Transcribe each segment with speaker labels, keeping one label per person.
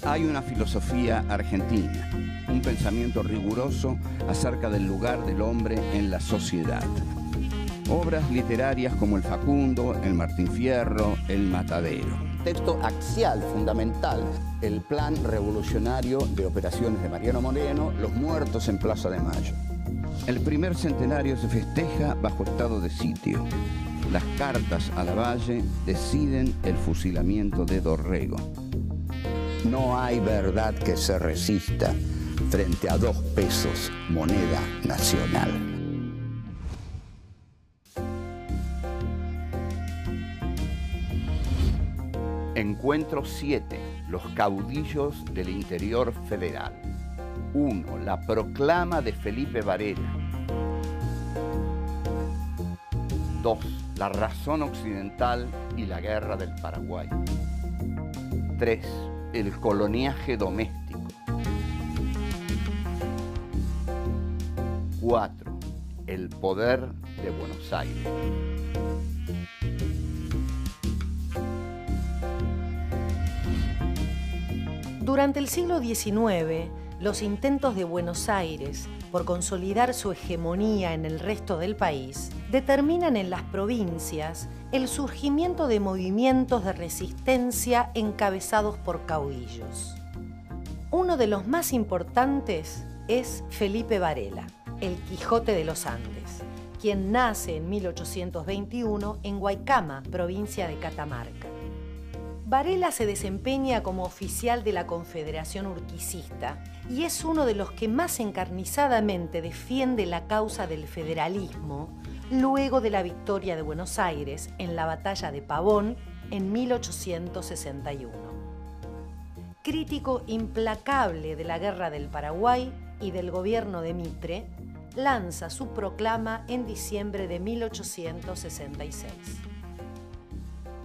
Speaker 1: Hay una filosofía argentina, un pensamiento riguroso acerca del lugar del hombre en la sociedad. Obras literarias como El Facundo, El Martín Fierro, El Matadero.
Speaker 2: Texto axial, fundamental, el plan revolucionario de operaciones de Mariano Moreno, Los muertos en Plaza de Mayo.
Speaker 1: El primer centenario se festeja bajo estado de sitio. Las cartas a Lavalle deciden el fusilamiento de Dorrego.
Speaker 2: No hay verdad que se resista frente a 2 pesos, moneda nacional.
Speaker 1: Encuentro 7. Los caudillos del interior federal. 1. La proclama de Felipe Varela. 2. La razón occidental y la guerra del Paraguay. 3. El coloniaje doméstico. 4. El poder de Buenos Aires.
Speaker 3: Durante el siglo XIX, los intentos de Buenos Aires por consolidar su hegemonía en el resto del país determinan en las provincias el surgimiento de movimientos de resistencia encabezados por caudillos. Uno de los más importantes es Felipe Varela, el Quijote de los Andes, quien nace en 1821 en Guaycama, provincia de Catamarca. Varela se desempeña como oficial de la Confederación Urquicista y es uno de los que más encarnizadamente defiende la causa del federalismo luego de la victoria de Buenos Aires en la Batalla de Pavón en 1861. Crítico implacable de la Guerra del Paraguay y del gobierno de Mitre, lanza su proclama en diciembre de 1866.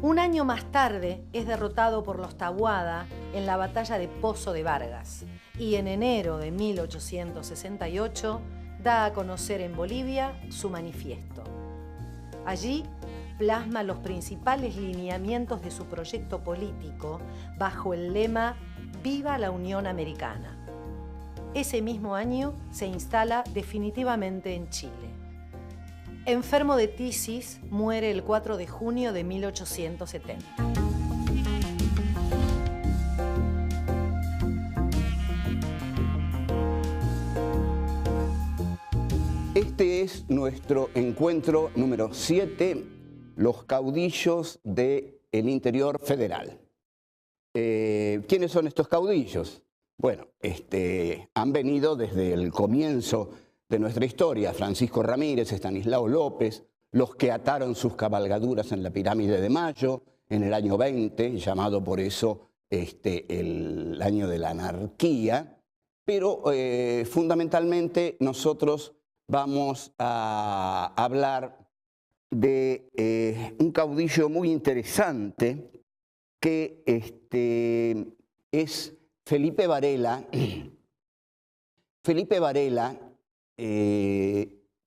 Speaker 3: Un año más tarde es derrotado por los Taboada en la batalla de Pozo de Vargas y en enero de 1868 da a conocer en Bolivia su manifiesto. Allí plasma los principales lineamientos de su proyecto político bajo el lema «Viva la Unión Americana». Ese mismo año se instala definitivamente en Chile. Enfermo de tisis, muere el 4 de junio de 1870.
Speaker 2: Este es nuestro encuentro número 7, los caudillos del interior federal. ¿Quiénes son estos caudillos? Bueno, han venido desde el comienzo de nuestra historia: Francisco Ramírez, Estanislao López, los que ataron sus cabalgaduras en la Pirámide de Mayo en el año 20, llamado por eso el año de la anarquía, pero fundamentalmente nosotros vamos a hablar de un caudillo muy interesante que es Felipe Varela. Felipe Varela,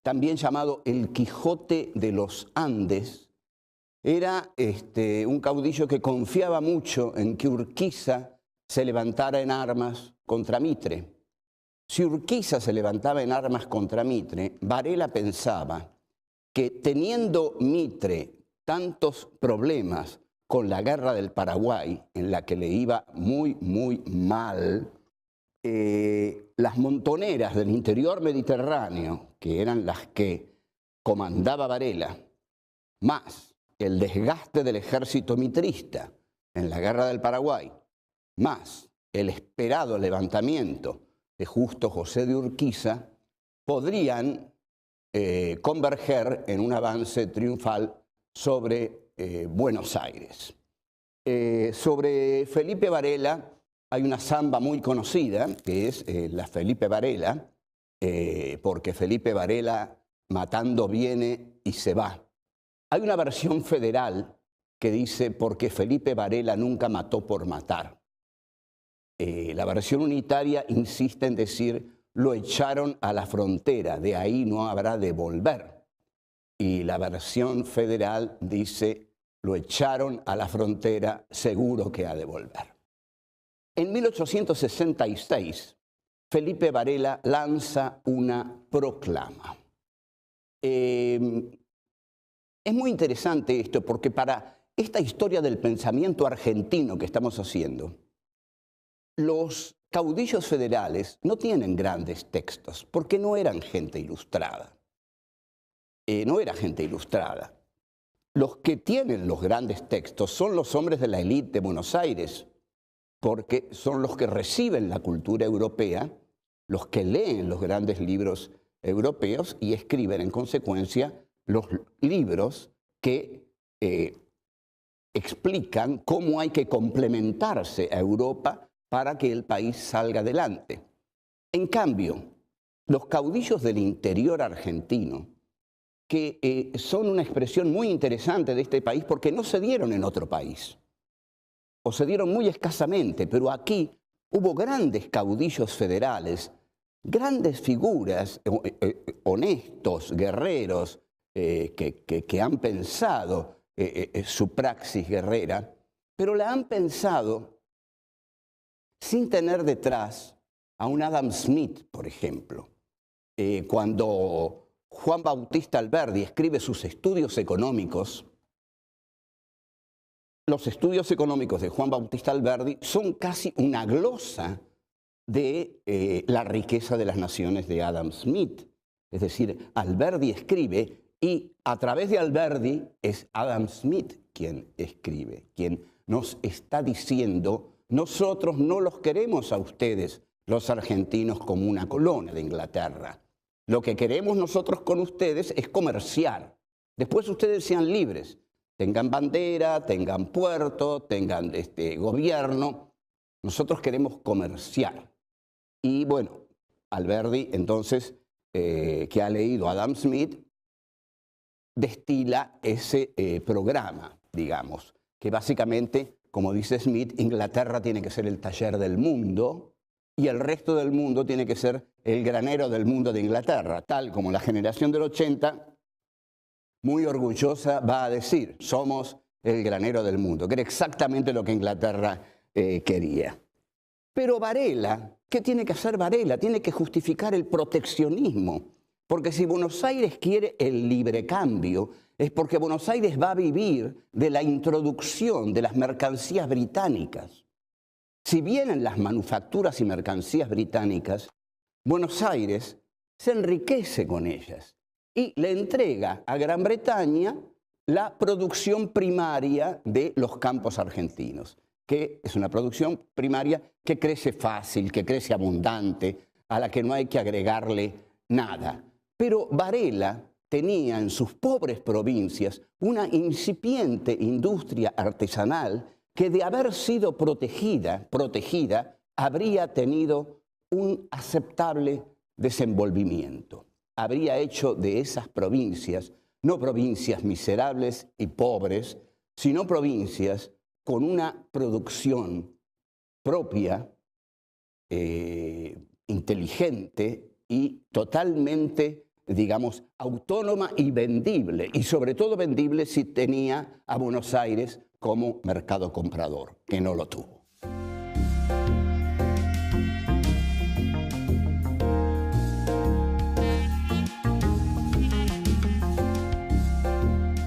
Speaker 2: también llamado el Quijote de los Andes, era un caudillo que confiaba mucho en que Urquiza se levantara en armas contra Mitre. Si Urquiza se levantaba en armas contra Mitre, Varela pensaba que teniendo Mitre tantos problemas con la guerra del Paraguay, en la que le iba muy, muy mal, las montoneras del interior mediterráneo, que eran las que comandaba Varela, más el desgaste del ejército mitrista en la guerra del Paraguay, más el esperado levantamiento de Justo José de Urquiza, podrían converger en un avance triunfal sobre Buenos Aires. Sobre Felipe Varela hay una samba muy conocida, que es la Felipe Varela, porque Felipe Varela matando viene y se va. Hay una versión federal que dice porque Felipe Varela nunca mató por matar. La versión unitaria insiste en decir lo echaron a la frontera, de ahí no habrá de volver. Y la versión federal dice lo echaron a la frontera, seguro que ha de volver. En 1866, Felipe Varela lanza una proclama. Es muy interesante esto porque para esta historia del pensamiento argentino que estamos haciendo, los caudillos federales no tienen grandes textos porque no eran gente ilustrada. No era gente ilustrada. Los que tienen los grandes textos son los hombres de la élite de Buenos Aires, porque son los que reciben la cultura europea, los que leen los grandes libros europeos y escriben en consecuencia los libros que explican cómo hay que complementarse a Europa para que el país salga adelante. En cambio, los caudillos del interior argentino, que son una expresión muy interesante de este país porque no se dieron en otro país, o se dieron muy escasamente, pero aquí hubo grandes caudillos federales, grandes figuras, honestos, guerreros, que han pensado su praxis guerrera, pero la han pensado sin tener detrás a un Adam Smith, por ejemplo. Cuando Juan Bautista Alberdi escribe sus estudios económicos, los estudios económicos de Juan Bautista Alberdi son casi una glosa de la riqueza de las naciones de Adam Smith. Es decir, Alberdi escribe y a través de Alberdi es Adam Smith quien escribe, quien nos está diciendo: nosotros no los queremos a ustedes, los argentinos, como una colonia de Inglaterra. Lo que queremos nosotros con ustedes es comerciar. Después ustedes sean libres, tengan bandera, tengan puerto, tengan gobierno. Nosotros queremos comerciar. Y bueno, Alberdi, entonces, que ha leído a Adam Smith, destila ese programa, digamos, que básicamente, como dice Smith, Inglaterra tiene que ser el taller del mundo y el resto del mundo tiene que ser el granero del mundo de Inglaterra, tal como la generación del 80, muy orgullosa, va a decir: somos el granero del mundo, que era exactamente lo que Inglaterra quería. Pero Varela, ¿qué tiene que hacer Varela? Tiene que justificar el proteccionismo, porque si Buenos Aires quiere el libre cambio, es porque Buenos Aires va a vivir de la introducción de las mercancías británicas. Si vienen las manufacturas y mercancías británicas, Buenos Aires se enriquece con ellas y le entrega a Gran Bretaña la producción primaria de los campos argentinos, que es una producción primaria que crece fácil, que crece abundante, a la que no hay que agregarle nada. Pero Varela tenía en sus pobres provincias una incipiente industria artesanal que, de haber sido protegida, habría tenido un aceptable desenvolvimiento. Habría hecho de esas provincias, no provincias miserables y pobres, sino provincias con una producción propia, inteligente y totalmente, digamos, autónoma y vendible, y sobre todo vendible si tenía a Buenos Aires como mercado comprador, que no lo tuvo.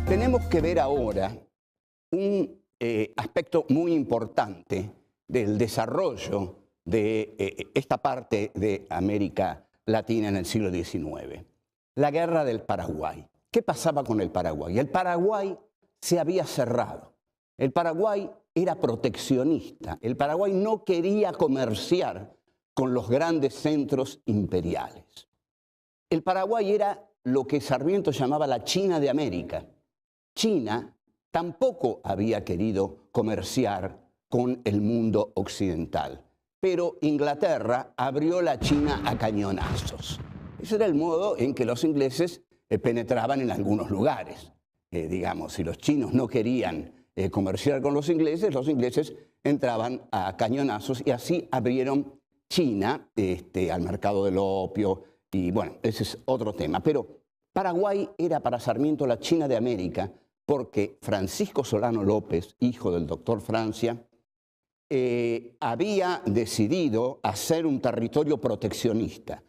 Speaker 2: Tenemos que ver ahora un aspecto muy importante del desarrollo de esta parte de América Latina en el siglo XIX. La guerra del Paraguay. ¿Qué pasaba con el Paraguay? El Paraguay se había cerrado. El Paraguay era proteccionista. El Paraguay no quería comerciar con los grandes centros imperiales. El Paraguay era lo que Sarmiento llamaba la China de América. China tampoco había querido comerciar con el mundo occidental, pero Inglaterra abrió la China a cañonazos. Ese era el modo en que los ingleses penetraban en algunos lugares. Digamos, si los chinos no querían comerciar con los ingleses entraban a cañonazos y así abrieron China al mercado del opio. Y bueno, ese es otro tema. Pero Paraguay era para Sarmiento la China de América porque Francisco Solano López, hijo del doctor Francia, había decidido hacer un territorio proteccionista,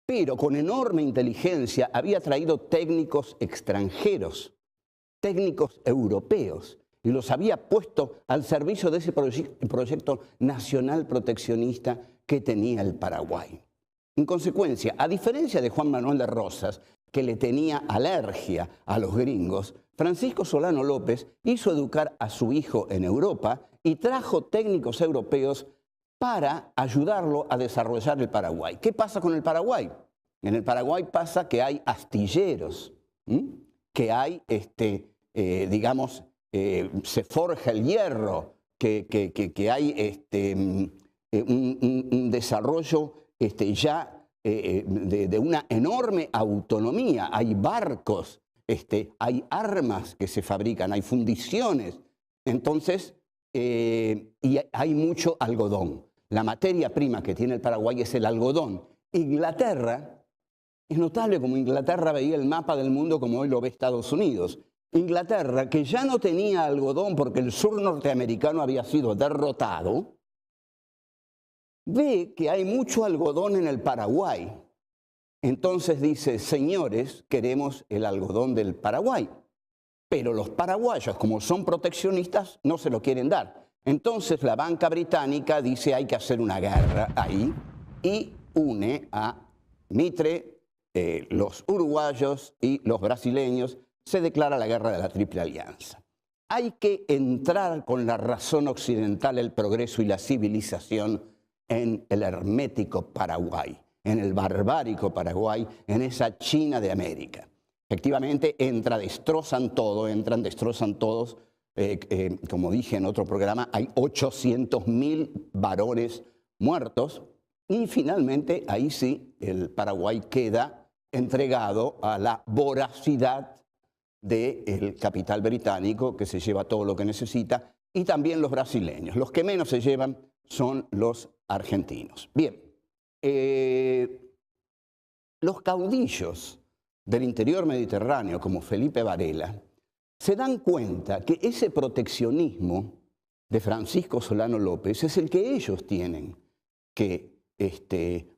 Speaker 2: pero con enorme inteligencia había traído técnicos extranjeros, técnicos europeos, y los había puesto al servicio de ese proyecto nacional proteccionista que tenía el Paraguay. En consecuencia, a diferencia de Juan Manuel de Rosas, que le tenía alergia a los gringos, Francisco Solano López hizo educar a su hijo en Europa y trajo técnicos europeos para ayudarlo a desarrollar el Paraguay. ¿Qué pasa con el Paraguay? En el Paraguay pasa que hay astilleros, que hay, digamos, se forja el hierro, que hay un desarrollo ya de una enorme autonomía. Hay barcos, hay armas que se fabrican, hay fundiciones. Entonces, y hay mucho algodón. La materia prima que tiene el Paraguay es el algodón. Inglaterra, es notable como Inglaterra veía el mapa del mundo como hoy lo ve Estados Unidos. Inglaterra, que ya no tenía algodón porque el sur norteamericano había sido derrotado, ve que hay mucho algodón en el Paraguay. Entonces dice, señores, queremos el algodón del Paraguay. Pero los paraguayos, como son proteccionistas, no se lo quieren dar. Entonces la banca británica dice, hay que hacer una guerra ahí, y une a Mitre, los uruguayos y los brasileños. Se declara la guerra de la Triple Alianza. Hay que entrar con la razón occidental, el progreso y la civilización en el hermético Paraguay, en el barbárico Paraguay, en esa China de América. Efectivamente, destrozan todo, destrozan todos. Como dije en otro programa, hay 800.000 varones muertos. Y finalmente, ahí sí, el Paraguay queda entregado a la voracidad del capital británico, que se lleva todo lo que necesita, y también los brasileños. Los que menos se llevan son los argentinos. Bien, los caudillos del interior mediterráneo, como Felipe Varela, se dan cuenta que ese proteccionismo de Francisco Solano López es el que ellos tienen que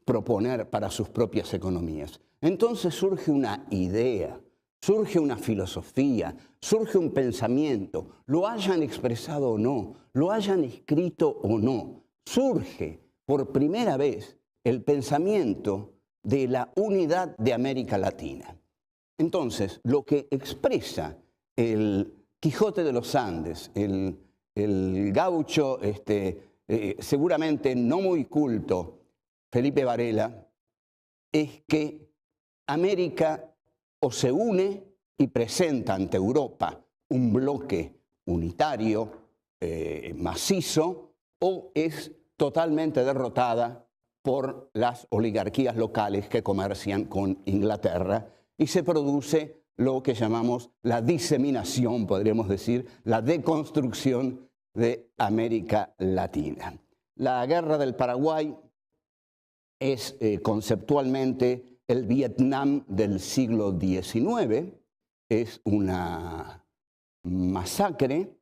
Speaker 2: proponer para sus propias economías. Entonces surge una idea, surge una filosofía, surge un pensamiento, lo hayan expresado o no, lo hayan escrito o no, surge por primera vez el pensamiento de la unidad de América Latina. Entonces, lo que expresa el Quijote de los Andes, el gaucho seguramente no muy culto, Felipe Varela, es que América o se une y presenta ante Europa un bloque unitario, macizo, o es totalmente derrotada por las oligarquías locales que comercian con Inglaterra y se produce lo que llamamos la diseminación, podríamos decir, la deconstrucción de América Latina. La guerra del Paraguay es conceptualmente el Vietnam del siglo XIX, es una masacre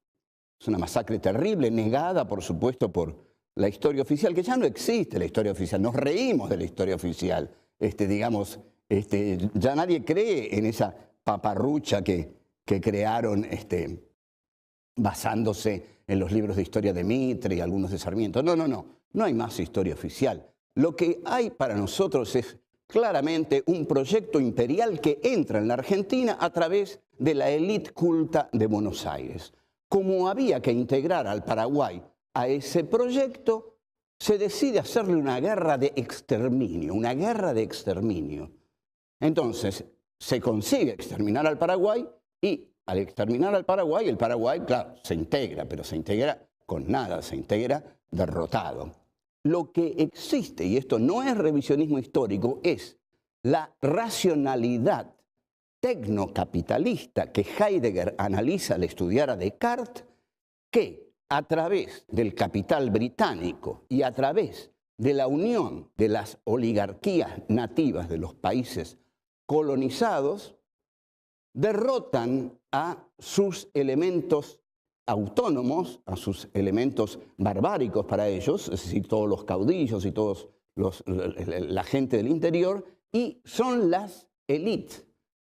Speaker 2: terrible, negada por supuesto por la historia oficial, que ya no existe la historia oficial, nos reímos de la historia oficial, ya nadie cree en esa paparrucha que crearon basándose en los libros de historia de Mitre y algunos de Sarmiento. No hay más historia oficial. Lo que hay para nosotros es claramente un proyecto imperial que entra en la Argentina a través de la élite culta de Buenos Aires. Como había que integrar al Paraguay a ese proyecto, se decide hacerle una guerra de exterminio, Entonces, se consigue exterminar al Paraguay y al exterminar al Paraguay, el Paraguay, claro, se integra, pero se integra con nada, se integra derrotado. Lo que existe, y esto no es revisionismo histórico, es la racionalidad tecnocapitalista que Heidegger analiza al estudiar a Descartes, que a través del capital británico y a través de la unión de las oligarquías nativas de los países colonizados, derrotan a sus elementos autónomos a sus elementos barbáricos para ellos, es decir, todos los caudillos y todos la gente del interior, y son las élites,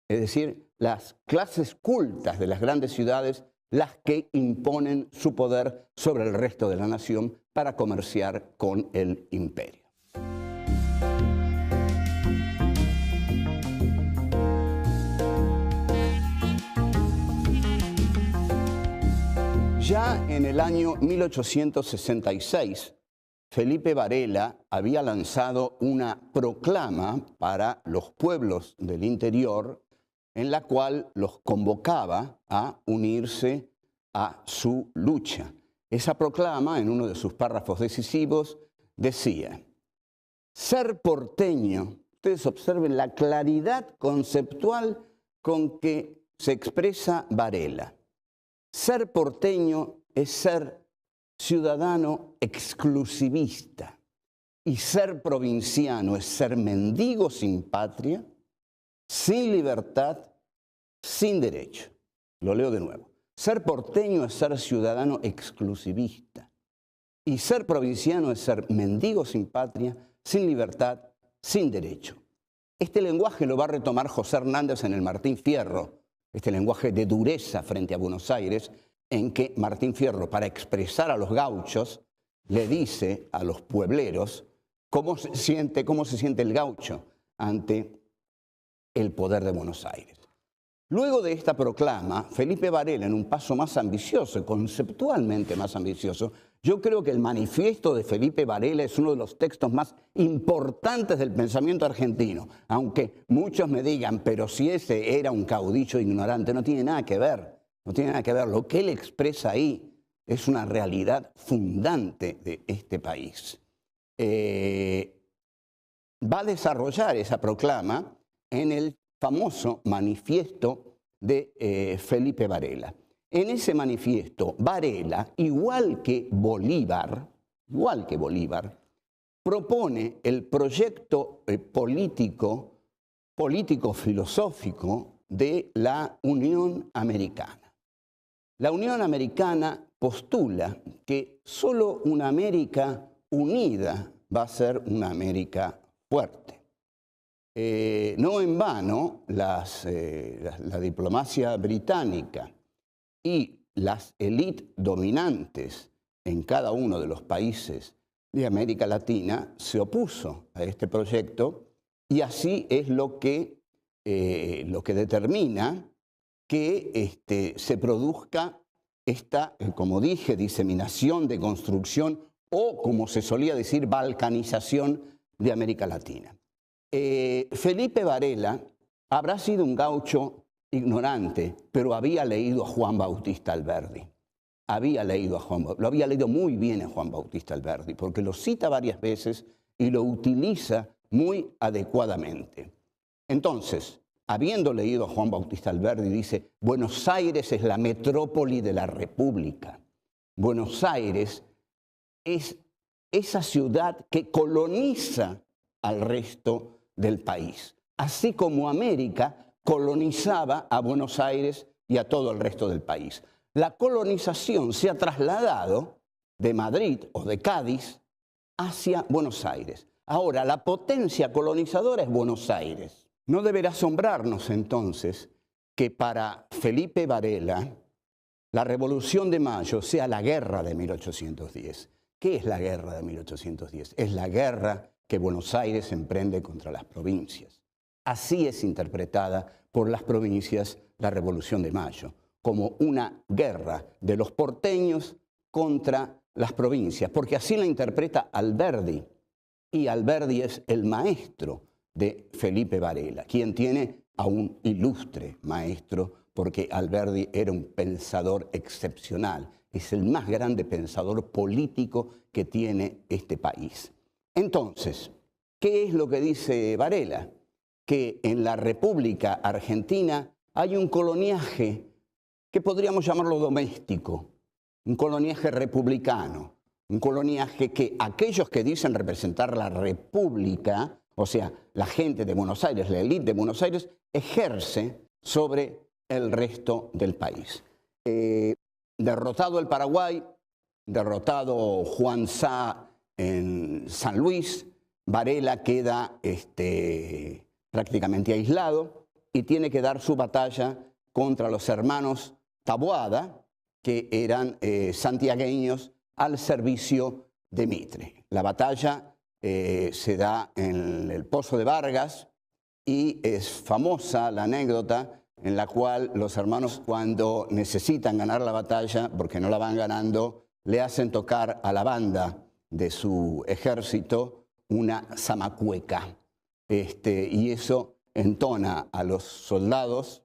Speaker 2: es decir, las clases cultas de las grandes ciudades, las que imponen su poder sobre el resto de la nación para comerciar con el imperio. Ya en el año 1866, Felipe Varela había lanzado una proclama para los pueblos del interior en la cual los convocaba a unirse a su lucha. Esa proclama, en uno de sus párrafos decisivos, decía: ser porteño, ustedes observen la claridad conceptual con que se expresa Varela. Ser porteño es ser ciudadano exclusivista y ser provinciano es ser mendigo sin patria, sin libertad, sin derecho. Lo leo de nuevo. Ser porteño es ser ciudadano exclusivista y ser provinciano es ser mendigo sin patria, sin libertad, sin derecho. Este lenguaje lo va a retomar José Hernández en el Martín Fierro, este lenguaje de dureza frente a Buenos Aires, en que Martín Fierro, para expresar a los gauchos, le dice a los puebleros cómo se siente el gaucho ante el poder de Buenos Aires. Luego de esta proclama, Felipe Varela, en un paso más ambicioso, conceptualmente más ambicioso, yo creo que el manifiesto de Felipe Varela es uno de los textos más importantes del pensamiento argentino, aunque muchos me digan, pero si ese era un caudillo ignorante, no tiene nada que ver, no tiene nada que ver. Lo que él expresa ahí es una realidad fundante de este país. Va a desarrollar esa proclama en el famoso manifiesto de Felipe Varela. En ese manifiesto, Varela, igual que Bolívar, propone el proyecto político-filosófico de la Unión Americana. La Unión Americana postula que solo una América unida va a ser una América fuerte. No en vano, la diplomacia británica y las élites dominantes en cada uno de los países de América Latina se opuso a este proyecto, y así es lo que determina que se produzca esta, como dije, diseminación, deconstrucción o, como se solía decir, balcanización de América Latina. Felipe Varela habrá sido un gaucho ignorante, pero había leído a Juan Bautista Alberdi. Lo había leído muy bien a Juan Bautista Alberdi, porque lo cita varias veces y lo utiliza muy adecuadamente. Entonces, habiendo leído a Juan Bautista Alberdi, dice: Buenos Aires es la metrópoli de la República. Buenos Aires es esa ciudad que coloniza al resto del país, así como América colonizaba a Buenos Aires y a todo el resto del país. La colonización se ha trasladado de Madrid o de Cádiz hacia Buenos Aires. Ahora, la potencia colonizadora es Buenos Aires. No deberá asombrarnos entonces que para Felipe Varela la Revolución de Mayo sea la guerra de 1810. ¿Qué es la guerra de 1810? Es la guerra que Buenos Aires emprende contra las provincias. Así es interpretada por las provincias la Revolución de Mayo, como una guerra de los porteños contra las provincias, porque así la interpreta Alberdi, y Alberdi es el maestro de Felipe Varela, quien tiene a un ilustre maestro, porque Alberdi era un pensador excepcional, es el más grande pensador político que tiene este país. Entonces, ¿qué es lo que dice Varela? Que en la República Argentina hay un coloniaje que podríamos llamarlo doméstico, un coloniaje republicano, un coloniaje que aquellos que dicen representar la República, o sea, la gente de Buenos Aires, la élite de Buenos Aires, ejerce sobre el resto del país. derrotado el Paraguay, derrotado Juan Sá en San Luis, Varela queda prácticamente aislado y tiene que dar su batalla contra los hermanos Taboada, que eran santiagueños al servicio de Mitre. La batalla se da en el Pozo de Vargas y es famosa la anécdota en la cual los hermanos, cuando necesitan ganar la batalla, porque no la van ganando, le hacen tocar a la banda de su ejército una zamacueca. Y eso entona a los soldados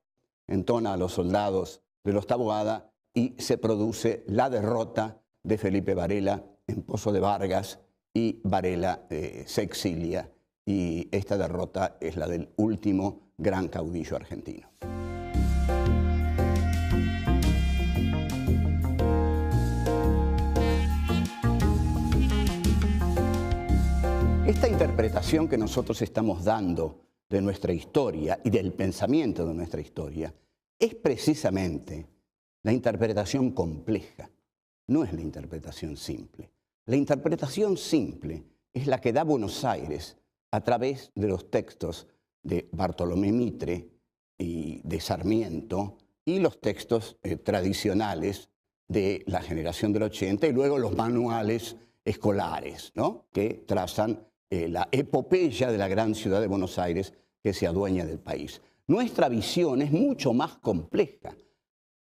Speaker 2: de los Taboada y se produce la derrota de Felipe Varela en Pozo de Vargas y Varela se exilia. Y esta derrota es la del último gran caudillo argentino. Esta interpretación que nosotros estamos dando de nuestra historia y del pensamiento de nuestra historia es precisamente la interpretación compleja, no es la interpretación simple. La interpretación simple es la que da Buenos Aires a través de los textos de Bartolomé Mitre y de Sarmiento y los textos tradicionales de la generación del 80 y luego los manuales escolares, ¿no?, que trazan la epopeya de la gran ciudad de Buenos Aires que se adueña del país. Nuestra visión es mucho más compleja.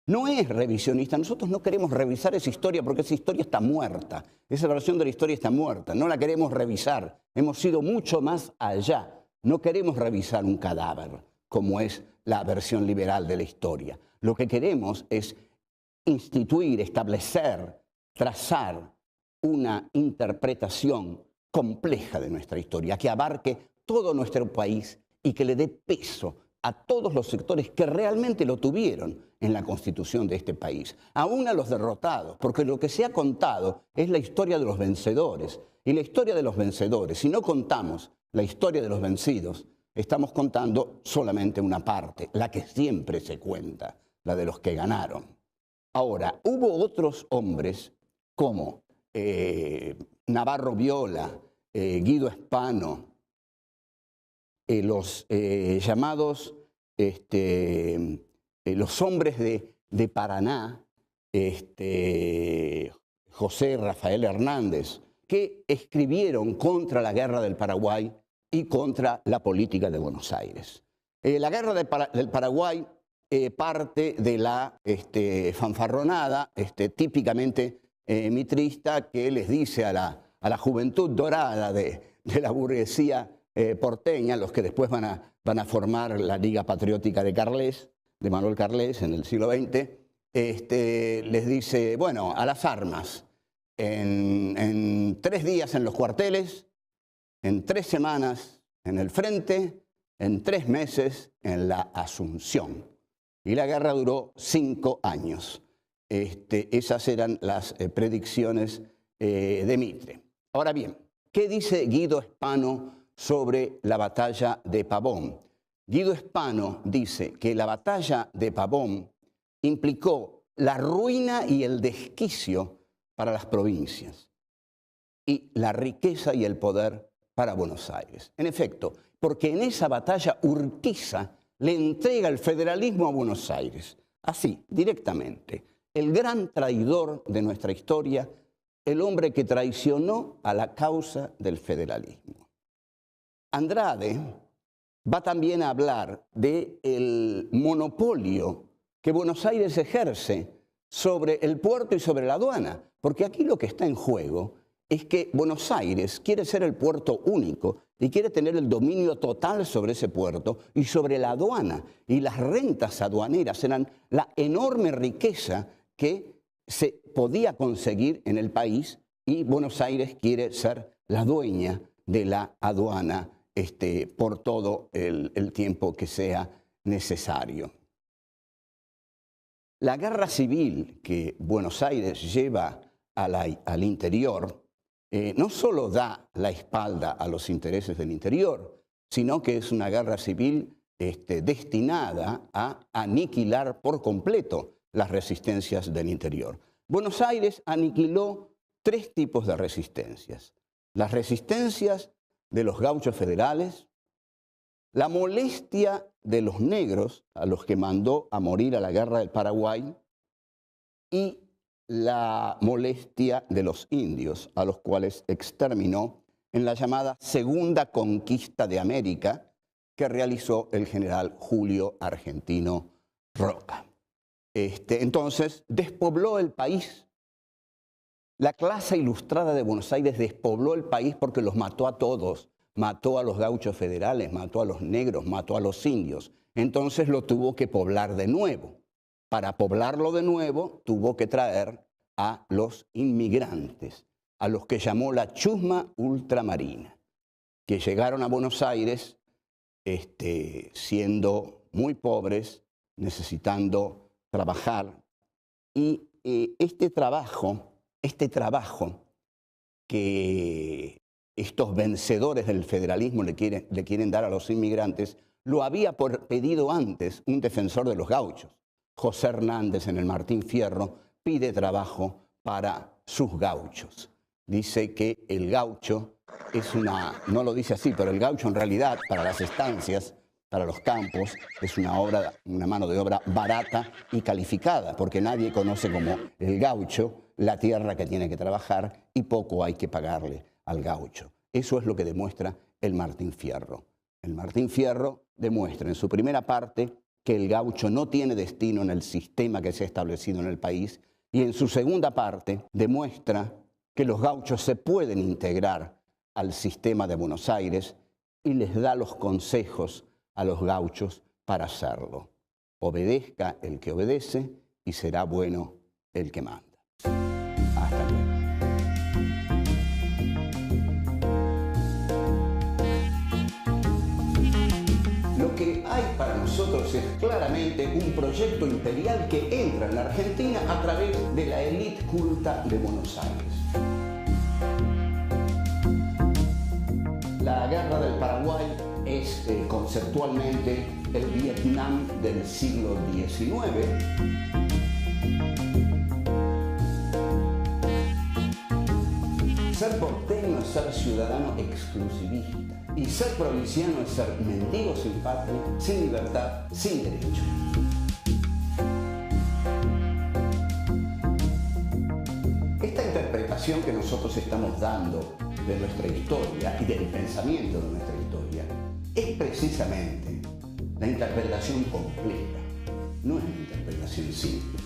Speaker 2: No es revisionista. Nosotros no queremos revisar esa historia porque esa historia está muerta. Esa versión de la historia está muerta. No la queremos revisar. Hemos ido mucho más allá. No queremos revisar un cadáver, como es la versión liberal de la historia. Lo que queremos es instituir, establecer, trazar una interpretación compleja de nuestra historia, que abarque todo nuestro país y que le dé peso a todos los sectores que realmente lo tuvieron en la constitución de este país, aún a los derrotados, porque lo que se ha contado es la historia de los vencedores. Y la historia de los vencedores, si no contamos la historia de los vencidos, estamos contando solamente una parte, la que siempre se cuenta, la de los que ganaron. Ahora, hubo otros hombres como Navarro Viola, Guido Spano, los llamados los hombres de Paraná, José Rafael Hernández, que escribieron contra la guerra del Paraguay y contra la política de Buenos Aires. La guerra del Paraguay parte de la fanfarronada típicamente mitrista que les dice a la juventud dorada de la burguesía porteña, los que después van a formar la Liga Patriótica de Carles, de Manuel Carles en el siglo XX, les dice, bueno, a las armas, en 3 días en los cuarteles, en 3 semanas en el frente, en 3 meses en la Asunción. Y la guerra duró 5 años. Esas eran las predicciones de Mitre. Ahora bien, ¿qué dice Guido Spano sobre la batalla de Pavón? Guido Spano dice que la batalla de Pavón implicó la ruina y el desquicio para las provincias y la riqueza y el poder para Buenos Aires. En efecto, porque en esa batalla Urquiza le entrega el federalismo a Buenos Aires, así, directamente. El gran traidor de nuestra historia, el hombre que traicionó a la causa del federalismo. Andrade va también a hablar del monopolio que Buenos Aires ejerce sobre el puerto y sobre la aduana, porque aquí lo que está en juego es que Buenos Aires quiere ser el puerto único y quiere tener el dominio total sobre ese puerto y sobre la aduana. Y las rentas aduaneras eran la enorme riqueza que se podía conseguir en el país y Buenos Aires quiere ser la dueña de la aduana por todo el tiempo que sea necesario. La guerra civil que Buenos Aires lleva al interior no solo da la espalda a los intereses del interior, sino que es una guerra civil destinada a aniquilar por completo las resistencias del interior. Buenos Aires aniquiló 3 tipos de resistencias. Las resistencias de los gauchos federales, la molestia de los negros, a los que mandó a morir a la Guerra del Paraguay, y la molestia de los indios, a los cuales exterminó en la llamada Segunda Conquista de América, que realizó el general Julio Argentino Roca. Entonces, despobló el país. La clase ilustrada de Buenos Aires despobló el país porque los mató a todos. Mató a los gauchos federales, mató a los negros, mató a los indios. Entonces lo tuvo que poblar de nuevo. Para poblarlo de nuevo, tuvo que traer a los inmigrantes, a los que llamó la chusma ultramarina, que llegaron a Buenos Aires siendo muy pobres, necesitando trabajar. Y este trabajo que estos vencedores del federalismo le quieren dar a los inmigrantes, lo había pedido antes un defensor de los gauchos. José Hernández en el Martín Fierro pide trabajo para sus gauchos. Dice que el gaucho es no lo dice así, pero el gaucho en realidad para las estancias, para los campos, es una mano de obra barata y calificada, porque nadie conoce como el gaucho la tierra que tiene que trabajar y poco hay que pagarle al gaucho. Eso es lo que demuestra el Martín Fierro. El Martín Fierro demuestra en su primera parte que el gaucho no tiene destino en el sistema que se ha establecido en el país, y en su segunda parte demuestra que los gauchos se pueden integrar al sistema de Buenos Aires y les da los consejos a los gauchos para hacerlo. Obedezca el que obedece y será bueno el que manda. Hasta luego. Lo que hay para nosotros es claramente un proyecto imperial que entra en la Argentina a través de la élite culta de Buenos Aires. La Guerra del Paraguay es conceptualmente el Vietnam del siglo XIX. Ser porteño es ser ciudadano exclusivista. Y ser provinciano es ser mendigo sin patria, sin libertad, sin derecho. Esta interpretación que nosotros estamos dando de nuestra historia y del pensamiento de nuestra historia es precisamente la interpretación completa, no es una interpretación simple.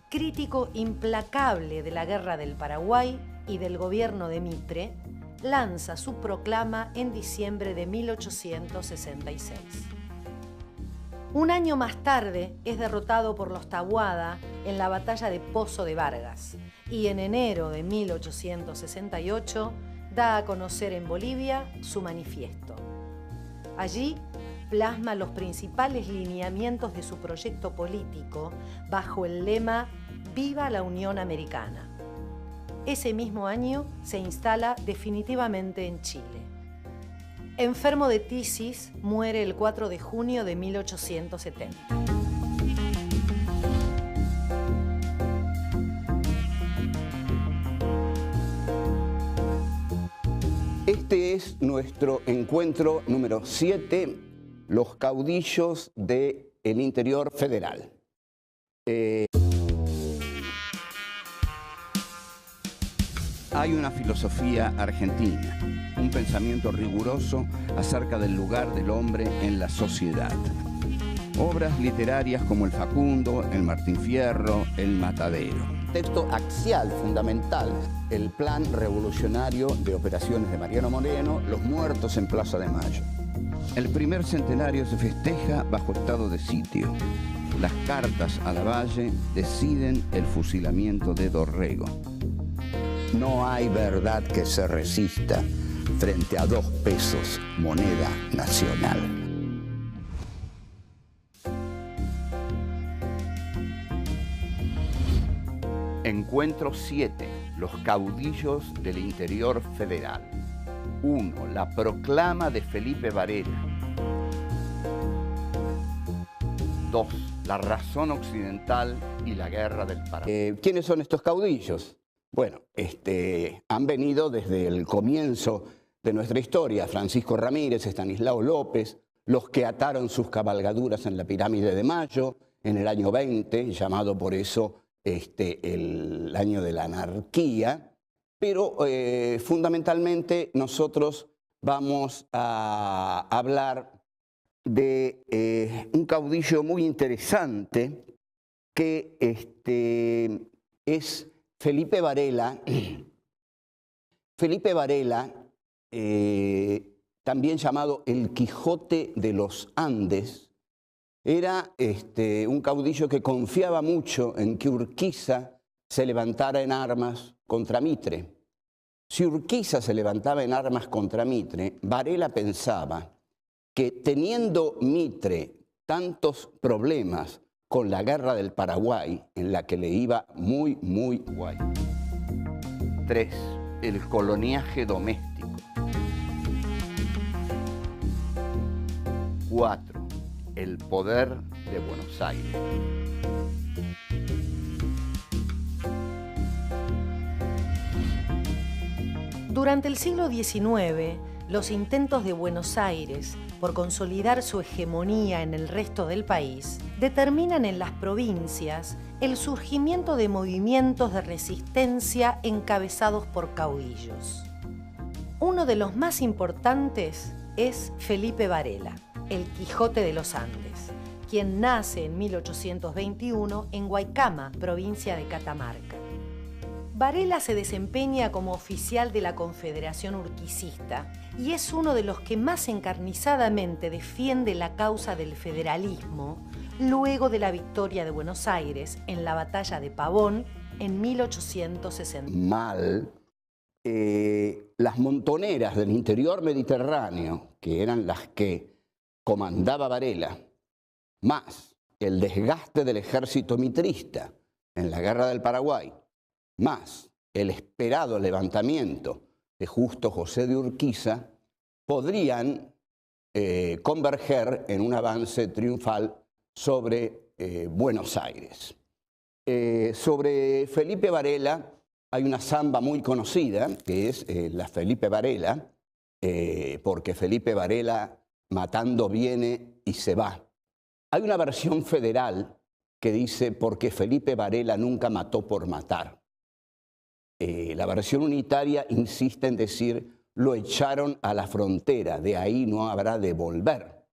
Speaker 3: Crítico implacable de la Guerra del Paraguay y del gobierno de Mitre, lanza su proclama en diciembre de 1866. Un año más tarde es derrotado por los Taboada en la batalla de Pozo de Vargas y en enero de 1868 da a conocer en Bolivia su manifiesto. Allí plasma los principales lineamientos de su proyecto político bajo el lema «Viva la Unión Americana». Ese mismo año se instala definitivamente en Chile. Enfermo de tisis, muere el 4 de junio de 1870.
Speaker 2: Este es nuestro encuentro número 7, los caudillos del interior federal.
Speaker 1: Hay una filosofía argentina, un pensamiento riguroso acerca del lugar del hombre en la sociedad. Obras literarias como El Facundo, El Martín Fierro, El Matadero.
Speaker 2: Texto axial, fundamental, el plan revolucionario de operaciones de Mariano Moreno, Los muertos en Plaza de Mayo.
Speaker 1: El primer centenario se festeja bajo estado de sitio. Las cartas a Lavalle deciden el fusilamiento de Dorrego.
Speaker 2: No hay verdad que se resista frente a 2 pesos, moneda nacional.
Speaker 1: Encuentro 7. Los caudillos del interior federal. 1. La proclama de Felipe Varela. 2. La razón occidental y la guerra del Paraguay.
Speaker 2: ¿Quiénes son estos caudillos? Bueno, han venido desde el comienzo de nuestra historia. Francisco Ramírez, Estanislao López, los que ataron sus cabalgaduras en la Pirámide de Mayo en el año 20, llamado por eso el año de la anarquía. Pero fundamentalmente nosotros vamos a hablar de un caudillo muy interesante que es Felipe Varela. Felipe Varela, también llamado el Quijote de los Andes, era un caudillo que confiaba mucho en que Urquiza se levantara en armas contra Mitre. Si Urquiza se levantaba en armas contra Mitre, Varela pensaba que teniendo Mitre tantos problemas con la guerra del Paraguay, en la que le iba muy guay.
Speaker 1: 3. El coloniaje doméstico. 4. El poder de Buenos Aires.
Speaker 3: Durante el siglo XIX, los intentos de Buenos Aires por consolidar su hegemonía en el resto del país determinan en las provincias el surgimiento de movimientos de resistencia encabezados por caudillos. Uno de los más importantes es Felipe Varela, el Quijote de los Andes, quien nace en 1821 en Guaycama, provincia de Catamarca. Varela se desempeña como oficial de la Confederación Urquicista y es uno de los que más encarnizadamente defiende la causa del federalismo luego de la victoria de Buenos Aires en la batalla de Pavón en 1860.
Speaker 2: Las montoneras del interior mediterráneo, que eran las que comandaba Varela, más el desgaste del ejército mitrista en la guerra del Paraguay, más el esperado levantamiento de Justo José de Urquiza, podrían converger en un avance triunfal sobre Buenos Aires. Sobre Felipe Varela hay una samba muy conocida, que es la Felipe Varela, porque Felipe Varela matando viene y se va. Hay una versión federal que dice porque Felipe Varela nunca mató por matar. La versión unitaria insiste en decir lo echaron a la frontera, de ahí no habrá de volver.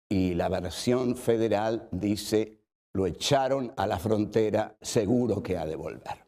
Speaker 2: Y la versión federal dice lo echaron a la frontera, seguro que ha de volver.